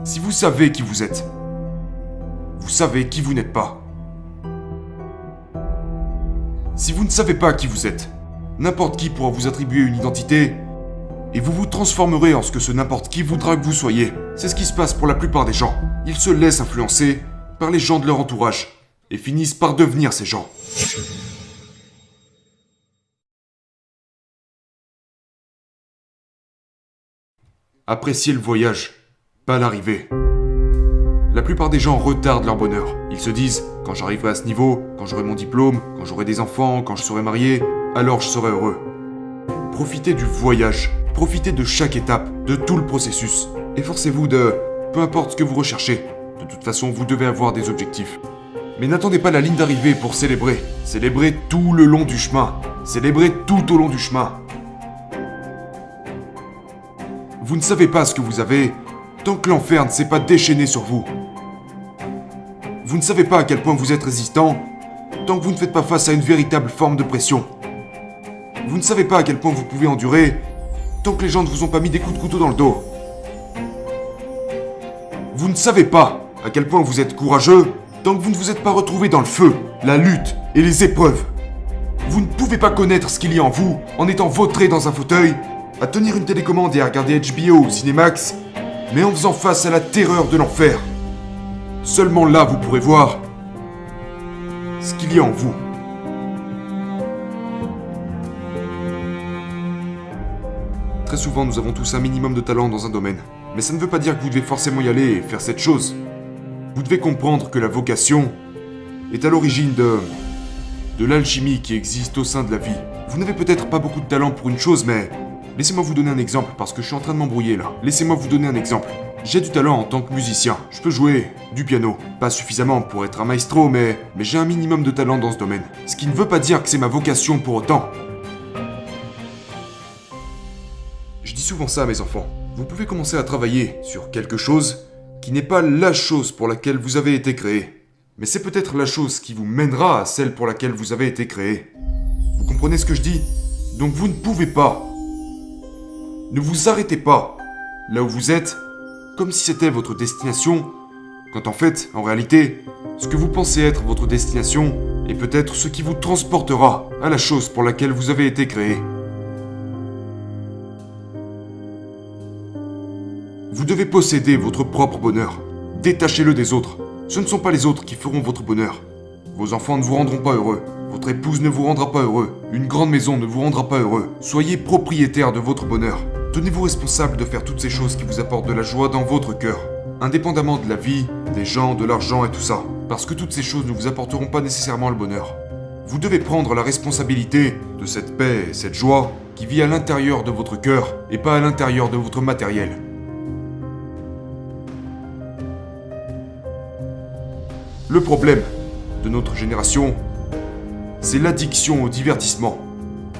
Si vous savez qui vous êtes, vous savez qui vous n'êtes pas. Si vous ne savez pas qui vous êtes, n'importe qui pourra vous attribuer une identité et vous vous transformerez en ce que ce n'importe qui voudra que vous soyez. C'est ce qui se passe pour la plupart des gens. Ils se laissent influencer par les gens de leur entourage et finissent par devenir ces gens. Appréciez le voyage, pas l'arrivée. La plupart des gens retardent leur bonheur. Ils se disent, quand j'arriverai à ce niveau, quand j'aurai mon diplôme, quand j'aurai des enfants, quand je serai marié, alors je serai heureux. Profitez du voyage, profitez de chaque étape, de tout le processus. Efforcez-vous de, peu importe ce que vous recherchez. De toute façon, vous devez avoir des objectifs. Mais n'attendez pas la ligne d'arrivée pour célébrer. Célébrez tout le long du chemin. Célébrez tout au long du chemin. Vous ne savez pas ce que vous avez tant que l'enfer ne s'est pas déchaîné sur vous. Vous ne savez pas à quel point vous êtes résistant tant que vous ne faites pas face à une véritable forme de pression. Vous ne savez pas à quel point vous pouvez endurer tant que les gens ne vous ont pas mis des coups de couteau dans le dos. Vous ne savez pas à quel point vous êtes courageux tant que vous ne vous êtes pas retrouvé dans le feu, la lutte et les épreuves. Vous ne pouvez pas connaître ce qu'il y a en vous en étant vautré dans un fauteuil, à tenir une télécommande et à regarder HBO ou Cinemax, mais en faisant face à la terreur de l'enfer. Seulement là, vous pourrez voir ce qu'il y a en vous. Très souvent, nous avons tous un minimum de talent dans un domaine. Mais ça ne veut pas dire que vous devez forcément y aller et faire cette chose. Vous devez comprendre que la vocation est à l'origine de l'alchimie qui existe au sein de la vie. Vous n'avez peut-être pas beaucoup de talent pour une chose, mais laissez-moi vous donner un exemple parce que je suis en train de m'embrouiller là. Laissez-moi vous donner un exemple. J'ai du talent en tant que musicien. Je peux jouer du piano. Pas suffisamment pour être un maestro, mais j'ai un minimum de talent dans ce domaine. Ce qui ne veut pas dire que c'est ma vocation pour autant. Je dis souvent ça à mes enfants. Vous pouvez commencer à travailler sur quelque chose qui n'est pas la chose pour laquelle vous avez été créé. Mais c'est peut-être la chose qui vous mènera à celle pour laquelle vous avez été créé. Vous comprenez ce que je dis? Donc vous ne pouvez pas. Ne vous arrêtez pas là où vous êtes, comme si c'était votre destination, quand en fait, en réalité, ce que vous pensez être votre destination est peut-être ce qui vous transportera à la chose pour laquelle vous avez été créé. Vous devez posséder votre propre bonheur. Détachez-le des autres. Ce ne sont pas les autres qui feront votre bonheur. Vos enfants ne vous rendront pas heureux. Votre épouse ne vous rendra pas heureux. Une grande maison ne vous rendra pas heureux. Soyez propriétaire de votre bonheur. Tenez-vous responsable de faire toutes ces choses qui vous apportent de la joie dans votre cœur. Indépendamment de la vie, des gens, de l'argent et tout ça. Parce que toutes ces choses ne vous apporteront pas nécessairement le bonheur. Vous devez prendre la responsabilité de cette paix et cette joie qui vit à l'intérieur de votre cœur et pas à l'intérieur de votre matériel. Le problème de notre génération, c'est l'addiction au divertissement,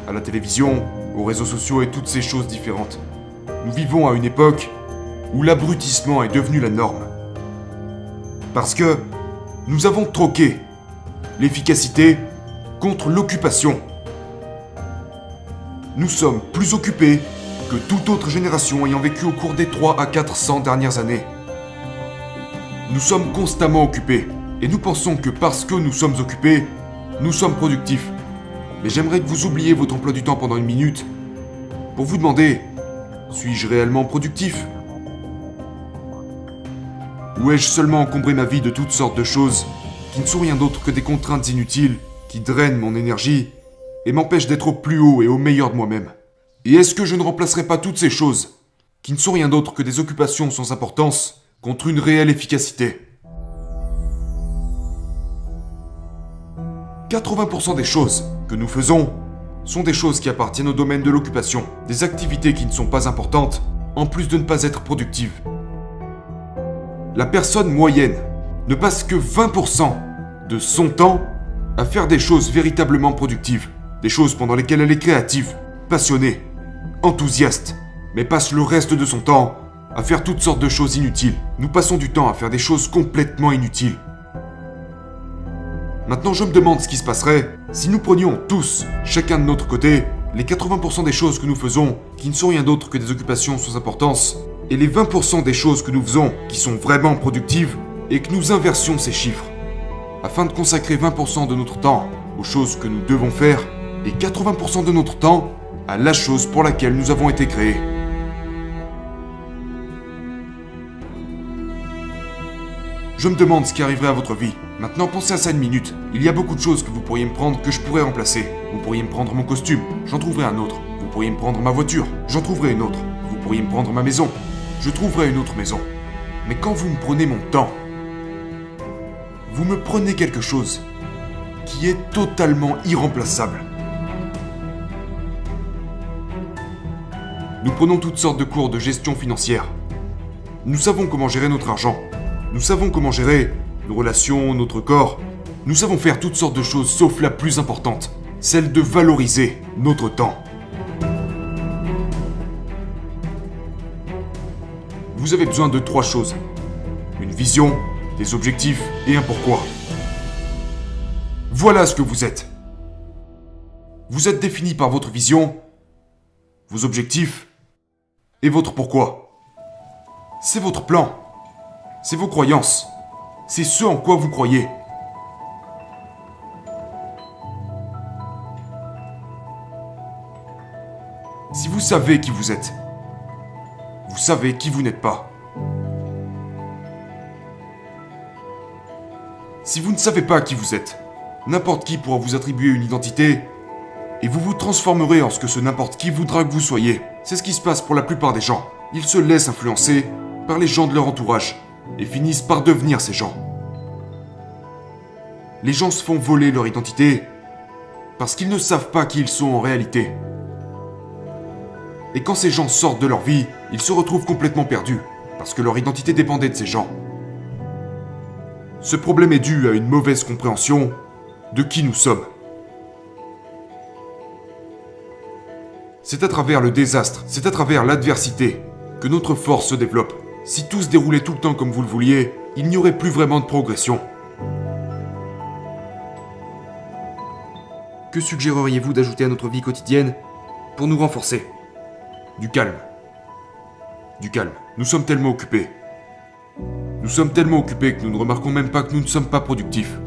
à la télévision, aux réseaux sociaux et toutes ces choses différentes. Nous vivons à une époque où l'abrutissement est devenu la norme. Parce que nous avons troqué l'efficacité contre l'occupation. Nous sommes plus occupés que toute autre génération ayant vécu au cours des 300 à 400 dernières années. Nous sommes constamment occupés. Et nous pensons que parce que nous sommes occupés, nous sommes productifs. Mais j'aimerais que vous oubliez votre emploi du temps pendant une minute pour vous demander, suis-je réellement productif? Ou ai-je seulement encombré ma vie de toutes sortes de choses qui ne sont rien d'autre que des contraintes inutiles qui drainent mon énergie et m'empêchent d'être au plus haut et au meilleur de moi-même? Et est-ce que je ne remplacerai pas toutes ces choses, qui ne sont rien d'autre que des occupations sans importance, contre une réelle efficacité? 80% des choses que nous faisons sont des choses qui appartiennent au domaine de l'occupation, des activités qui ne sont pas importantes, en plus de ne pas être productives. La personne moyenne ne passe que 20% de son temps à faire des choses véritablement productives, des choses pendant lesquelles elle est créative, passionnée, enthousiaste, mais passe le reste de son temps à faire toutes sortes de choses inutiles. Nous passons du temps à faire des choses complètement inutiles. Maintenant, je me demande ce qui se passerait si nous prenions tous, chacun de notre côté, les 80% des choses que nous faisons, qui ne sont rien d'autre que des occupations sans importance, et les 20% des choses que nous faisons qui sont vraiment productives et que nous inversions ces chiffres, afin de consacrer 20% de notre temps aux choses que nous devons faire et 80% de notre temps à la chose pour laquelle nous avons été créés. Je me demande ce qui arriverait à votre vie. Maintenant, pensez à ça une minute. Il y a beaucoup de choses que vous pourriez me prendre que je pourrais remplacer. Vous pourriez me prendre mon costume, j'en trouverai un autre. Vous pourriez me prendre ma voiture, j'en trouverai une autre. Vous pourriez me prendre ma maison, je trouverai une autre maison. Mais quand vous me prenez mon temps, vous me prenez quelque chose qui est totalement irremplaçable. Nous prenons toutes sortes de cours de gestion financière. Nous savons comment gérer notre argent. Nous savons comment gérer nos relations, notre corps. Nous savons faire toutes sortes de choses sauf la plus importante, celle de valoriser notre temps. Vous avez besoin de 3 choses. Une vision, des objectifs et un pourquoi. Voilà ce que vous êtes. Vous êtes défini par votre vision, vos objectifs et votre pourquoi. C'est votre plan. C'est vos croyances. C'est ce en quoi vous croyez. Si vous savez qui vous êtes, vous savez qui vous n'êtes pas. Si vous ne savez pas qui vous êtes, n'importe qui pourra vous attribuer une identité et vous vous transformerez en ce que ce n'importe qui voudra que vous soyez. C'est ce qui se passe pour la plupart des gens. Ils se laissent influencer par les gens de leur entourage et finissent par devenir ces gens. Les gens se font voler leur identité parce qu'ils ne savent pas qui ils sont en réalité. Et quand ces gens sortent de leur vie, ils se retrouvent complètement perdus parce que leur identité dépendait de ces gens. Ce problème est dû à une mauvaise compréhension de qui nous sommes. C'est à travers le désastre, c'est à travers l'adversité que notre force se développe. Si tout se déroulait tout le temps comme vous le vouliez, il n'y aurait plus vraiment de progression. Que suggéreriez-vous d'ajouter à notre vie quotidienne pour nous renforcer ? Du calme. Du calme. Nous sommes tellement occupés. Nous sommes tellement occupés que nous ne remarquons même pas que nous ne sommes pas productifs.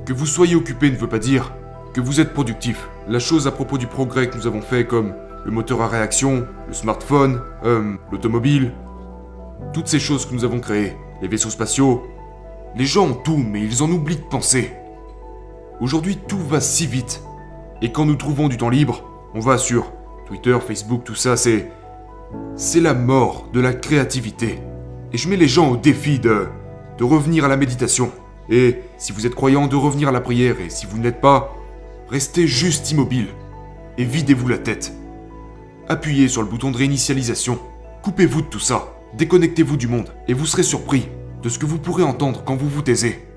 Que vous soyez occupé ne veut pas dire que vous êtes productif. La chose à propos du progrès que nous avons fait, comme le moteur à réaction, le smartphone, l'automobile, toutes ces choses que nous avons créées, les vaisseaux spatiaux, les gens ont tout, mais ils en oublient de penser. Aujourd'hui, tout va si vite. Et quand nous trouvons du temps libre, on va sur Twitter, Facebook, tout ça, c'est la mort de la créativité. Et je mets les gens au défi de revenir à la méditation. Et si vous êtes croyant, de revenir à la prière. Et si vous ne l'êtes pas, restez juste immobile. Et videz-vous la tête. Appuyez sur le bouton de réinitialisation. Coupez-vous de tout ça. Déconnectez-vous du monde. Et vous serez surpris de ce que vous pourrez entendre quand vous vous taisez.